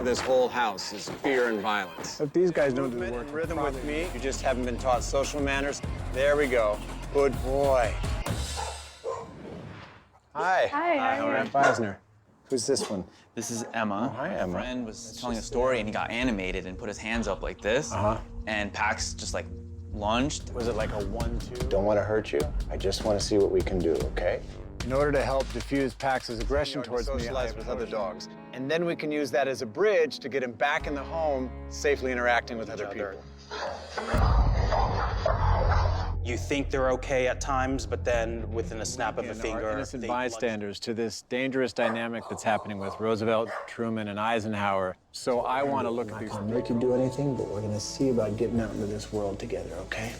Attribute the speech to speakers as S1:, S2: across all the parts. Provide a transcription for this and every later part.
S1: this whole house is fear and violence.
S2: If these guys don't do the work,
S1: In rhythm with me, you just haven't been taught social manners. There we go. Good boy. Hi.
S3: Hi, how are you?
S1: Meisner. Who's this one?
S4: This is Emma.
S1: Oh, hi, Emma.
S4: My friend was telling a story and he got animated and put his hands up like this. And Pax just like lunged.
S1: Was it like a 1-2? Don't want to hurt you. I just want to see what we can do, okay? In order to help diffuse Pax's aggression towards me, socialize with other dogs. And then we can use that as a bridge to get him back in the home, safely interacting with other people.
S5: You think they're okay at times, but then within a snap of a finger,
S2: innocent bystanders to this dangerous dynamic that's happening with Roosevelt, Truman, and Eisenhower. So I want to look at these.
S1: I'm not gonna make you do anything, but we're gonna see about getting out into this world together, okay?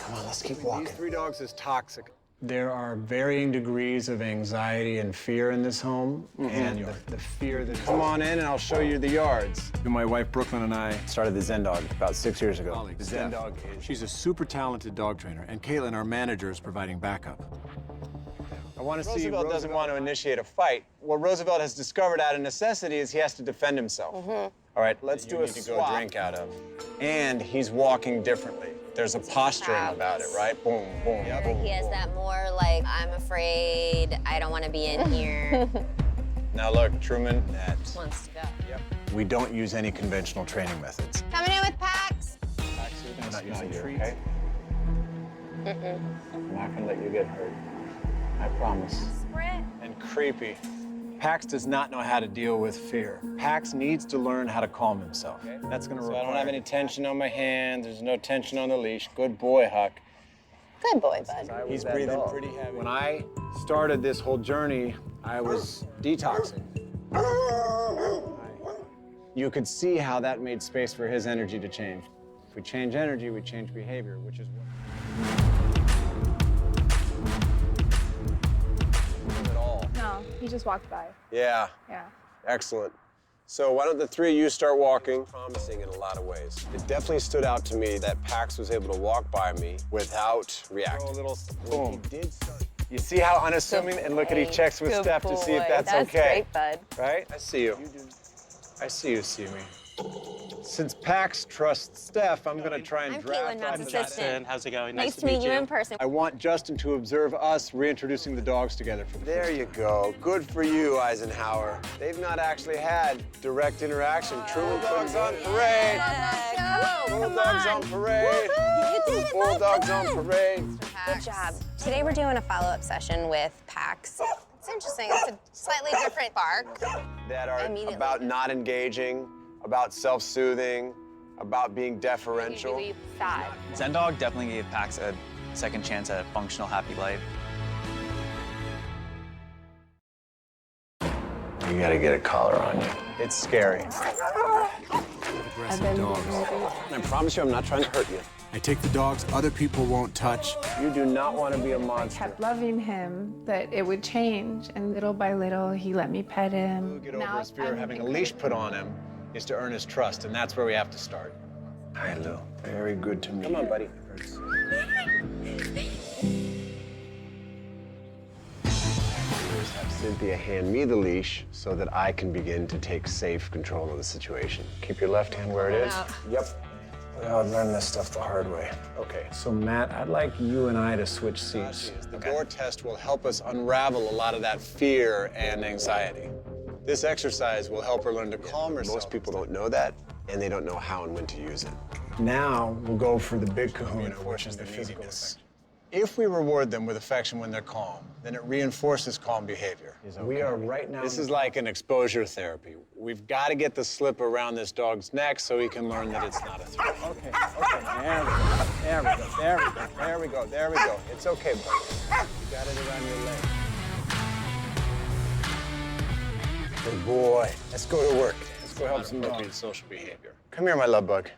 S1: Come on, let's keep walking. These 3 dogs is toxic.
S2: There are varying degrees of anxiety and fear in this home, and the fear that...
S1: Come on in and I'll show you the yards.
S2: My wife, Brooklyn, and I
S1: Started the Zen Dog about 6 years ago.
S2: The Zen Dog is... She's a super talented dog trainer, and Caitlin, our manager, is providing backup.
S1: I want to see Roosevelt doesn't want to initiate a fight. What Roosevelt has discovered out of necessity is he has to defend himself. All right, let's do a swap. Go drink out of. And he's walking differently. There's a posturing about it, right? Boom, boom, boom.
S6: He has that more like, I'm afraid, I don't want to be in here.
S1: Now look, Truman, that
S6: Wants to go.
S1: we don't use any conventional training methods.
S6: Coming in with Pax.
S1: We're not using treats. Okay? I'm not gonna let you get hurt. I promise.
S6: Sprint.
S1: And creepy.
S2: Pax does not know how to deal with fear. Pax needs to learn how to calm himself. That's going to require...
S1: I don't have any tension on my hands. There's no tension on the leash. Good boy, Huck.
S6: Good boy, bud.
S1: He's breathing pretty heavy.
S2: When I started this whole journey, I was detoxing.
S1: You could see how that made space for his energy to change. If we change energy, we change behavior, which is what...
S3: No, he just walked by.
S1: Yeah.
S3: Yeah.
S1: Excellent. So why don't the 3 of you start walking? Promising in a lot of ways. It definitely stood out to me that Pax was able to walk by me without reacting. A little boom. You see how unassuming, and look at he checks with Steph to see if that's okay.
S6: That's great, bud.
S1: Right? I see you. I see you, see me. Since Pax trusts Steph, I'm gonna try and
S6: I'm
S1: draft.
S6: Caitlin, Matt's assistant.
S5: How's it going?
S6: Nice to meet you in person.
S2: I want Justin to observe us reintroducing the dogs together for the
S1: There
S2: first
S1: you go. Good for you, Eisenhower. They've not actually had direct interaction. Truman dogs on parade. Bulldogs on parade.
S6: You did it,
S1: Bulldogs on parade.
S6: Good job. Today we're doing a follow-up session with Pax. It's interesting. It's a slightly different bark.
S1: That are
S6: Immediately.
S1: about not engaging, about self-soothing, about being deferential.
S3: Really sad.
S4: Zen Dog definitely gave Pax a second chance at a functional, happy life.
S1: You gotta get a collar on you. It's scary.
S2: aggressive dogs.
S1: I promise you I'm not trying to hurt you.
S2: I take the dogs other people won't touch.
S1: You do not want to be a
S3: I
S1: monster.
S3: kept loving him, that it would change, and little by little, he let me pet him.
S2: Get over his fear of having a leash put on him is to earn his trust, and that's where we have to start.
S1: Hi, Lou. Very good to meet you.
S2: Come on, buddy.
S1: Have Cynthia hand me the leash so that I can begin to take safe control of the situation. Keep your left hand where it is. Yep. I'll learn this stuff the hard way. Okay.
S2: So, Matt, I'd like you and I to switch seats.
S1: The door test will help us unravel a lot of that fear and anxiety. This exercise will help her learn to calm herself. Most people don't know that, and they don't know how and when to use it.
S2: Now, we'll go for the big kahuna, which is the physical effect.
S1: If we reward them with affection when they're calm, then it reinforces calm behavior.
S2: We are right now...
S1: This is like an exposure therapy. We've got to get the slip around this dog's neck so he can learn that it's not a threat.
S2: Okay, there we go, there we go, there we go,
S1: There we go, there we go. It's okay, buddy. You got it around your leg. Good boy. Let's go to work. Let's go help some look at social behavior. Come here, my love bug.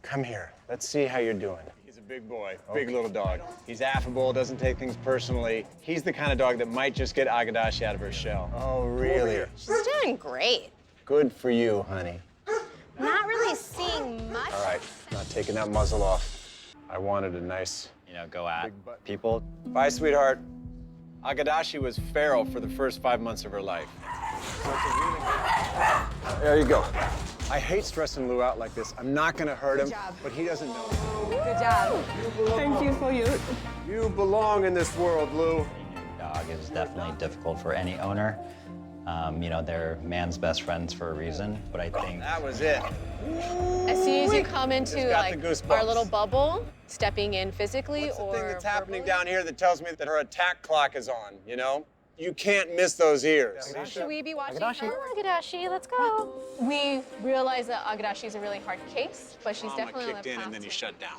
S1: Come here. Let's see how you're doing. He's a big boy, big little dog. He's affable, doesn't take things personally. He's the kind of dog that might just get Agadashi out of her shell. Oh, really?
S6: She's doing great.
S1: Good for you, honey.
S6: Not really seeing much.
S1: All right, not taking that muzzle off. I wanted a nice...
S4: You know, go at people.
S1: Bye, sweetheart.
S2: Agadashi was feral for the first 5 months of her life.
S1: There you go.
S2: I hate stressing Lou out like this. I'm not gonna hurt him,
S6: job.
S2: but he doesn't know.
S6: Good job.
S3: Thank you for you.
S2: You belong in this world, Lou.
S7: Dog is definitely difficult for any owner. You know, they're man's best friends for a reason, but I think
S2: That was it.
S8: As soon as you come into
S2: Just got the
S8: like
S2: goosebumps.
S8: our little bubble, stepping in physically
S2: What's the
S8: or
S2: thing that's happening
S8: verbally?
S2: down here that tells me that her attack clock is on, you know? You can't miss those ears.
S8: Should we be watching Agadashi, let's go. We realize that Agadashi is a really hard case, but she's
S2: Trauma
S8: definitely on
S2: kicked
S8: the
S2: in
S8: path
S2: and then he
S8: to-
S2: shut down.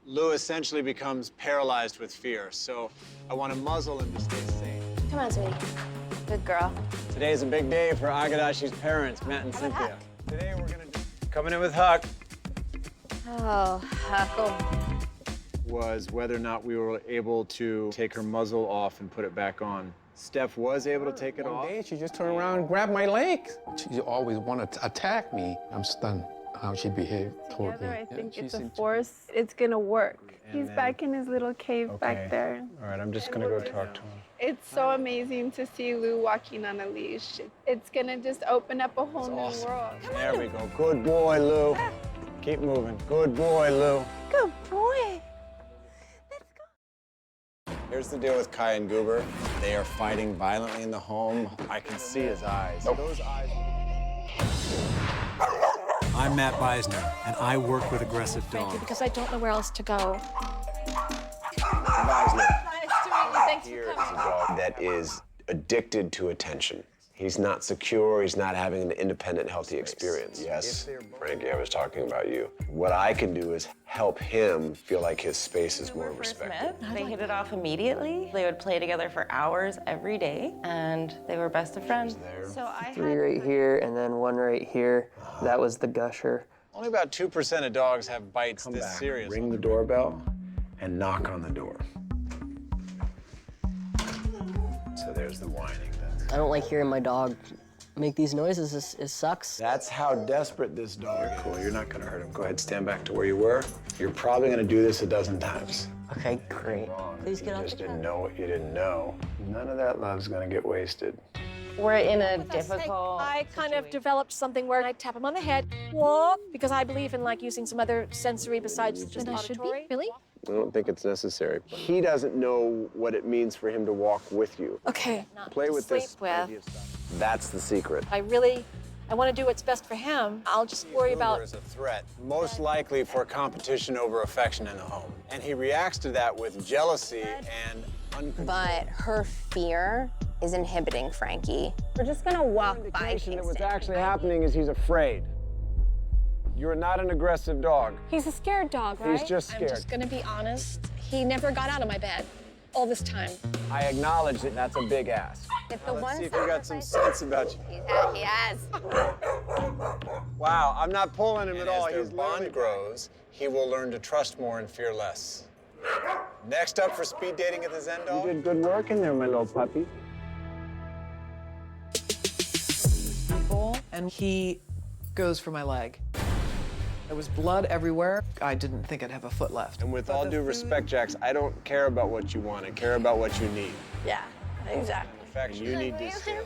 S2: Lou essentially becomes paralyzed with fear, so I want to muzzle him to stay safe.
S6: Come on, sweetie. Good girl.
S2: Today is a big day for Agadashi's parents, Matt and Cynthia. Today we're gonna coming in with Huck
S6: Oh, Huckle.
S2: was whether or not we were able to take her muzzle off and put it back on. Steph was able to take it off.
S9: One day she just turned around and grabbed my leg. She always wanted to attack me. I'm stunned how she behaved toward me.
S3: Together, I
S9: Yeah,
S3: think
S9: she
S3: it's a
S9: seemed to-
S3: force. It's gonna work. He's
S2: then-
S3: back in his little cave back there.
S2: All right, I'm just gonna go talk to him.
S3: It's so amazing to see Lou walking on a leash. It's gonna just open up a whole new world.
S2: There we go. Good boy, Lou. Keep moving. Good boy, Lou.
S6: Good boy.
S2: Here's the deal with Kai and Goober. They are fighting violently in the home. I can see his eyes. Those eyes.
S10: I'm Matt Beisner, and I work with aggressive dogs.
S8: Because I don't know where else to go.
S1: Here is a dog that is addicted to attention. He's not secure, he's not having an independent, healthy experience. Yes, Frankie, I was talking about you. What I can do is help him feel like his space is more respected.
S11: They hit it off immediately. They would play together for hours every day, and they were best of friends.
S3: So I
S12: 3 right here and then 1 right here. That was the gusher.
S2: Only about 2% of dogs have bites
S1: Come
S2: this
S1: back,
S2: serious.
S1: ring the doorbell, and knock on the door. So there's the whining.
S12: I don't like hearing my dog make these noises. It sucks.
S1: That's how desperate this dog is. Cool, you're not gonna hurt him. Go ahead, stand back to where you were. You're probably gonna do this a dozen times.
S12: Okay, great. Please
S1: You
S12: get off
S1: just
S12: the
S1: didn't
S12: couch.
S1: know what you didn't know. None of that love's gonna get wasted.
S11: We're in a difficult
S8: I kind of developed something where I tap him on the head, walk, because I believe in like using some other sensory besides just auditory. Really?
S1: I don't think it's necessary. He doesn't know what it means for him to walk with you.
S8: Okay.
S1: Play with this.
S8: Sleep with.
S1: idea stuff. That's the secret.
S8: I want to do what's best for him. I'll just worry
S2: Goober
S8: about.
S2: is a threat, most likely for competition over affection in the home. And he reacts to that with jealousy and uncontrol.
S6: But her fear is inhibiting Frankie. We're just gonna walk by
S1: That what's
S6: Kingston.
S1: actually happening is he's afraid. You're not an aggressive dog.
S8: He's a scared dog, right?
S1: He's just scared.
S8: I'm just gonna be honest. He never got out of my bed all this time.
S1: I acknowledge that that's a big ask.
S6: If the
S2: Let's
S6: one
S2: see if you got some sense about you.
S6: He has.
S2: Wow, I'm not pulling him at all.
S1: as their
S2: His bond grows, he will learn to trust more and fear less. Next up for speed dating at the Zen Dog.
S1: You did good work in there, my little puppy.
S13: And he goes for my leg. There was blood everywhere. I didn't think I'd have a foot left.
S2: And with all due respect, Jax, I don't care about what you want. I care about what you need.
S6: Yeah, exactly.
S2: In fact, you need to stay.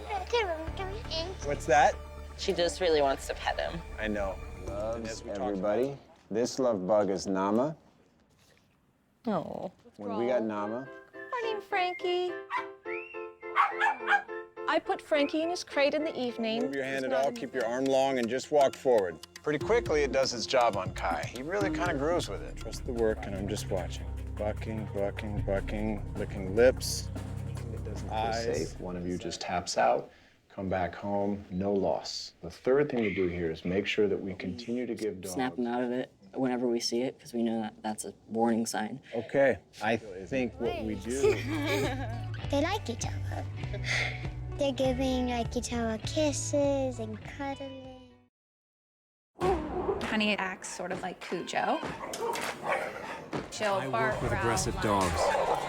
S2: What's that?
S11: She just really wants to pet him.
S2: I know.
S1: Loves everybody. This love bug is Nama.
S11: Oh.
S2: When we got Nama,
S8: Morning, Frankie. I put Frankie in his crate in the evening.
S2: move your hand at all, keep your arm long, and just walk forward. Pretty quickly, it does its job on Kai. He really kind of grooves with it. Trust the work, and I'm just watching. Bucking, bucking, bucking, licking lips.
S1: It doesn't feel
S2: Eyes.
S1: safe. One of you just taps out, come back home, no loss. The third thing to do here is make sure that we continue to give dogs.
S12: Snap them out of it whenever we see it, because we know that that's a warning sign.
S2: Okay, I think what we do.
S14: They like each other. They're giving like each other kisses and cuddling.
S3: Honey acts sort of like Cujo. She'll
S10: I
S3: bark
S10: work with
S3: growl,
S10: aggressive dogs.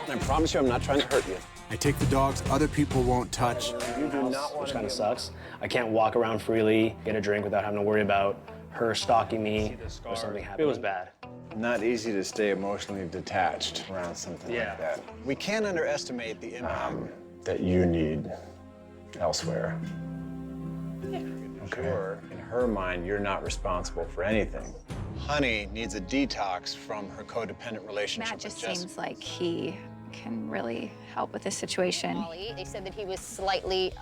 S1: I promise you I'm not trying to hurt you.
S10: I take the dogs other people won't touch.
S1: You do not want
S12: Which
S1: to
S12: kind of sucks. I can't walk around freely, get a drink without having to worry about her stalking me or something happening. It was bad.
S2: Not easy to stay emotionally detached around something like that. We can't underestimate the impact. that you need elsewhere. Okay. Sure, in her mind, you're not responsible for anything. Honey needs a detox from her codependent relationship
S15: Matt just
S2: with Jessica.
S15: seems like he can really help with this situation.
S6: They said that he was slightly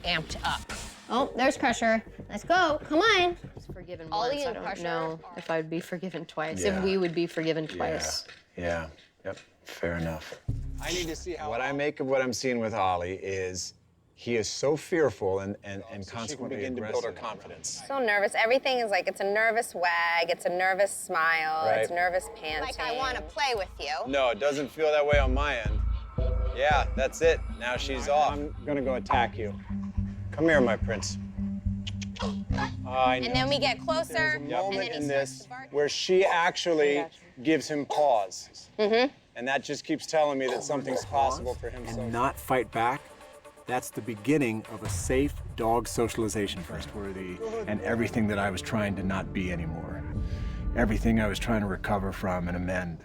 S6: amped up. Oh, there's pressure. Let's go. Come on.
S16: Forgiven
S6: Ollie
S16: once. I
S6: and
S16: don't
S6: pressure.
S16: know if I'd be forgiven twice.
S2: Yeah.
S16: If we would be forgiven twice.
S2: Yeah. Yep. Fair enough. I need to see how. What I make of what I'm seeing with Ollie is he is so fearful and consequently begin to build her confidence.
S6: So nervous. Everything is like, it's a nervous wag, it's a nervous smile,
S2: Right.
S6: it's nervous panting. Like I want to play with you.
S2: No, it doesn't feel that way on my end. Yeah, that's it. Now she's off. I'm gonna go attack you. Come here, my prince.
S6: And then we get closer.
S2: There's a
S6: and
S2: moment
S6: then he
S2: in
S6: starts
S2: this
S6: to bark.
S2: where she actually gives him pause.
S6: Mm-hmm.
S2: And that just keeps telling me that something's possible for him.
S10: And not fight back. That's the beginning of a safe dog socialization, trustworthy, and everything that I was trying to not be anymore. Everything I was trying to recover from and amend.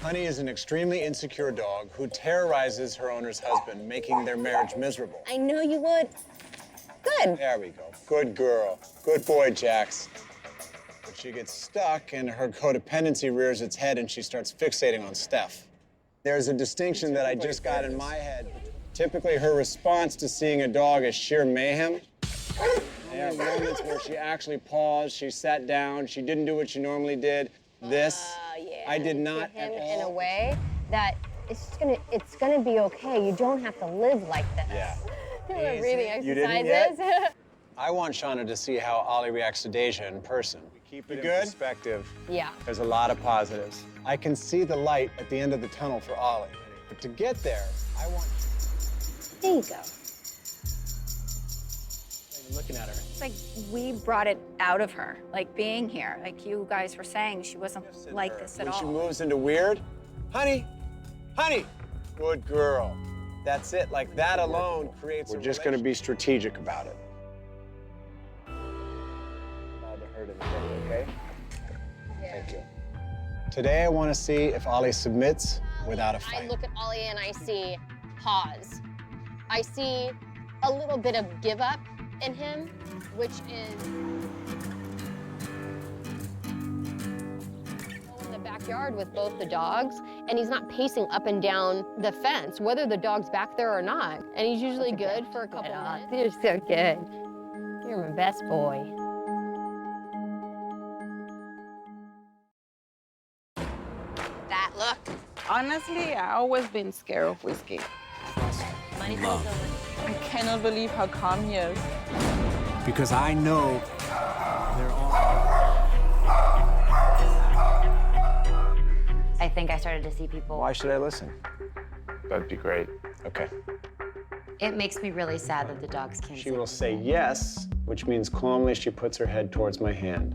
S2: Honey is an extremely insecure dog who terrorizes her owner's husband, making their marriage miserable.
S6: I know you would. Good.
S2: There we go. Good girl. Good boy, Jax. But she gets stuck and her codependency rears its head and she starts fixating on Steph. There's a distinction that I just got in my head. Typically, her response to seeing a dog is sheer mayhem. There are moments where she actually paused, she sat down, she didn't do what she normally did. This, I did not
S6: Him
S2: at
S6: in a
S2: all.
S6: way that it's gonna be okay. You don't have to live like this.
S2: Yeah.
S6: Doing breathing
S2: You didn't yet?
S6: exercises.
S2: I want Shauna to see how Ollie reacts to Deja in person. Keep it in perspective.
S6: Yeah.
S2: There's a lot of positives. I can see the light at the end of the tunnel for Ollie. But to get there, I want...
S6: There you go.
S12: I'm looking at her.
S15: It's like we brought it out of her, like being here. Like you guys were saying, she wasn't like this at
S2: When she
S15: all.
S2: moves into weird, honey, honey, good girl. That's it, like that alone creates We're just gonna be strategic about it. Allowed to hurt anything, okay? Thank you. Today I wanna see if Ollie submits without a fight.
S6: I look at Ollie and I see pause. I see a little bit of give up in him, which is in the backyard with both the dogs, and he's not pacing up and down the fence, whether the dog's back there or not. And he's usually good for a couple minutes. You're so good. You're my best boy. That look.
S17: Honestly, I always been scared of Whiskey.
S10: Love.
S17: I cannot believe how calm he is.
S10: Because I know they're all...
S18: I think I started to see people.
S2: Why should I listen? That'd be great. Okay.
S18: It makes me really sad that the dogs can't
S2: She will say yes, which means calmly she puts her head towards my hand.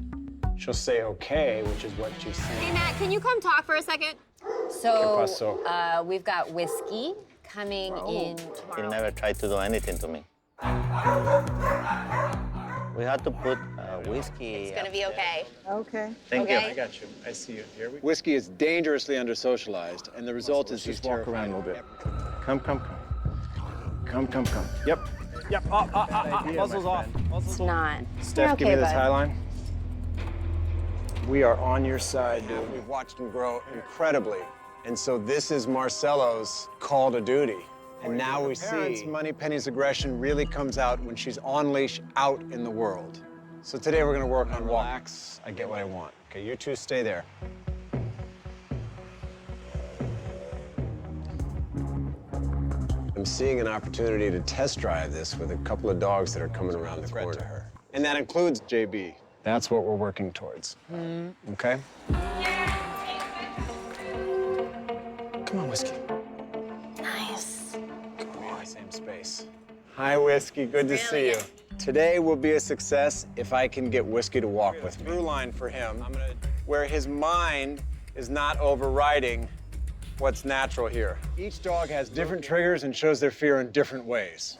S2: She'll say okay, which is what she's saying.
S6: Hey, Matt, can you come talk for a second?
S2: ¿Qué pasó?
S6: We've got Whiskey coming in
S19: He
S6: tomorrow.
S19: never tried to do anything to me. We had to put whiskey.
S6: It's gonna be okay.
S17: Okay.
S19: Thank you.
S2: I got you. I see you. Here we go. Whiskey is dangerously under-socialized, and the result is just walk around a little bit. Come, come, come. Come, come, come. Yep. Yep. Muzzle's off.
S6: It's not.
S2: Steph, give
S6: okay,
S2: me the
S6: bud.
S2: tie line. We are on your side, dude. We've watched him grow incredibly. And so this is Marcelo's call to duty. And now we see Moneypenny's aggression really comes out when she's on leash out in the world. So today we're gonna work on relax. I get what I want. Okay, you two stay there. I'm seeing an opportunity to test drive this with a couple of dogs that are coming around the corner. To her. And that includes JB. That's what we're working towards. Okay? Come on, Whiskey.
S6: Nice.
S2: We're in the same space. Hi, Whiskey. Good to see you. Today will be a success if I can get Whiskey to walk with me. Through line for him, where his mind is not overriding what's natural here. Each dog has different triggers and shows their fear in different ways.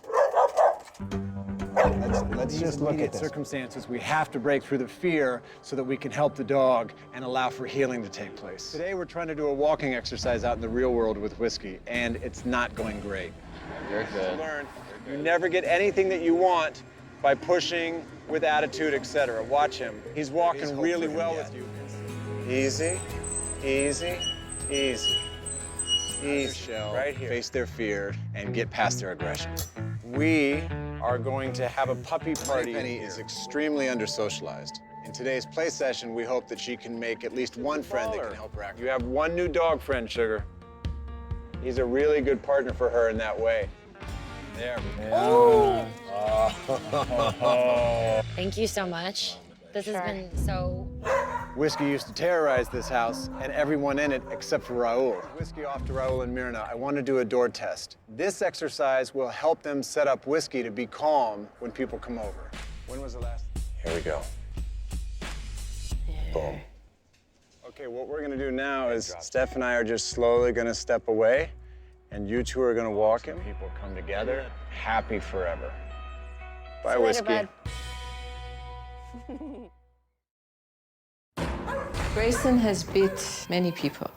S2: Let's just look at circumstances. We have to break through the fear so that we can help the dog and allow for healing to take place. Today, we're trying to do a walking exercise out in the real world with Whiskey, and it's not going great.
S4: You're good.
S2: Learn. You never get anything that you want by pushing with attitude, etc. Watch him. He's walking really well with you. Easy, easy, easy. Easy. Right here. Face their fear and get past their aggression. We are going to have a puppy party. Penny is extremely under-socialized. In today's play session, we hope that she can make at least one friend that can help her act. You have one new dog friend, Sugar. He's a really good partner for her in that way. There we go.
S18: Thank you so much. This has been so...
S2: Whiskey used to terrorize this house and everyone in it except for Raul. Whiskey off to Raul and Myrna. I want to do a door test. This exercise will help them set up Whiskey to be calm when people come over. When was the last? Here we go. Boom. Okay, what we're gonna do now is Steph and I are just slowly gonna step away and you two are gonna walk him. People come together, happy forever. Bye, Whiskey.
S17: Grayson has beat many people.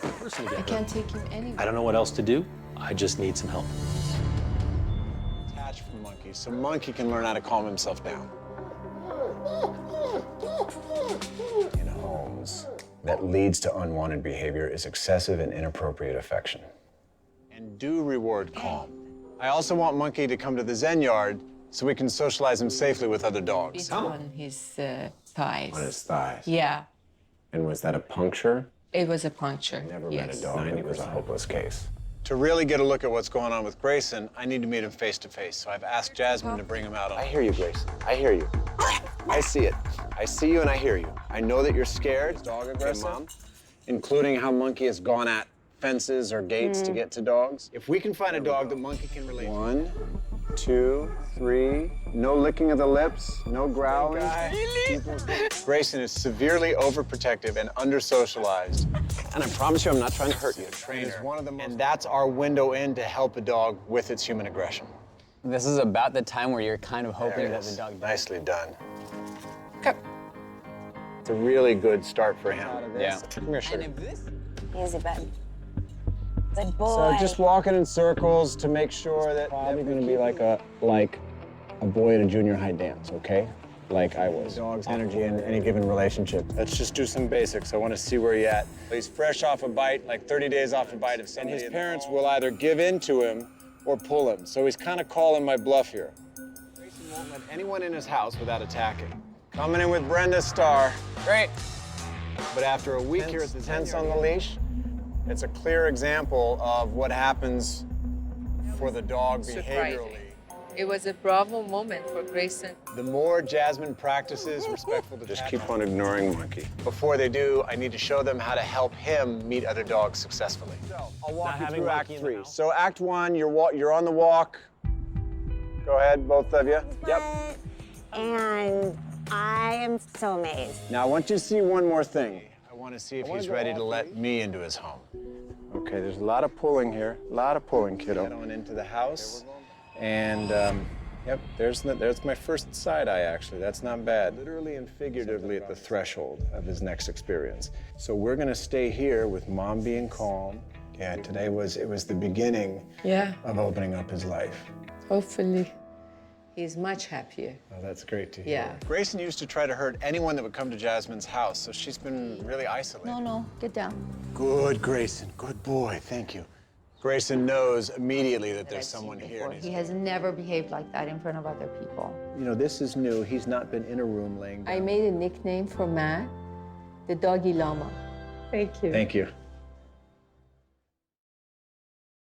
S17: I can't take him anywhere.
S12: I don't know what else to do. I just need some help.
S2: Attach from Monkey so Monkey can learn how to calm himself down. In homes that leads to unwanted behavior is excessive and inappropriate affection. And do reward calm. I also want Monkey to come to the Zen yard so we can socialize him safely with other dogs.
S17: Beat on his thighs.
S1: On his thighs?
S17: Yeah,
S1: And was that a puncture?
S17: it was a puncture.
S1: Never
S17: yes.
S1: met a dog that was a hopeless case.
S2: To really get a look at what's going on with Grayson, I need to meet him face to face. So I've asked Jasmine to bring him out on.
S1: I hear you, Grayson. I hear you. I see it. I see you and I hear you. I know that you're scared.
S2: Dog aggressive, Mom, including how Monkey has gone at fences or gates to get to dogs. If we can find a dog that Monkey can relate to. 1, 2, 3. No licking of the lips, no growling. Grayson is severely overprotective and under-socialized.
S1: And I promise you I'm not trying to hurt you.
S2: And that's our window in to help a dog with its human aggression.
S4: This is about the time where you're kind of hoping
S2: There it
S4: that
S2: is.
S4: the dog...
S2: Nicely done. It's a really good start for him.
S4: Yeah.
S2: Come here, Sugar.
S11: Easy, bud. Good boy.
S2: So just walking in circles to make sure that
S1: Probably gonna be like a boy at a junior high dance, okay? Like I was.
S2: Dog's energy in any given relationship. Let's just do some basics. I want to see where he's at. He's fresh off a bite, like 30 days off a bite of somebody. And his parents will either give in to him or pull him. So he's kind of calling my bluff here. Grayson won't let anyone in his house without attacking. Coming in with Brenda Starr.
S4: Great.
S2: But after a week here at the tense on the leash, it's a clear example of what happens for the dog behaviorally.
S17: It was a bravo moment for Grayson.
S2: The more Jasmine practices respectful to
S1: Just keep on ignoring Monkey.
S2: Before they do, I need to show them how to help him meet other dogs successfully. So I'll walk you through Act 3. So Act 1, you're on the walk. Go ahead, both of you. Yep.
S20: And I am so amazed.
S2: Now I want you to see one more thing. I want to see if he's ready to let me into his home. Okay, there's a lot of pulling here. A lot of pulling, kiddo. Going into the house. And, yep, there's my first side eye, actually. That's not bad. Literally and figuratively at the threshold of his next experience. So we're gonna stay here with Mom being calm. Yeah, today was the beginning of opening up his life.
S17: Hopefully, he's much happier.
S2: Oh, that's great to hear.
S17: Yeah.
S2: Grayson used to try to hurt anyone that would come to Jasmine's house, so she's been really isolated.
S15: No, get down.
S2: Good, Grayson. Good boy. Thank you. Grayson knows immediately that there's someone here.
S15: He has never behaved like that in front of other people.
S2: You know, this is new. He's not been in a room laying down.
S17: I made a nickname for Matt, the doggy llama. Thank you.
S2: Thank you.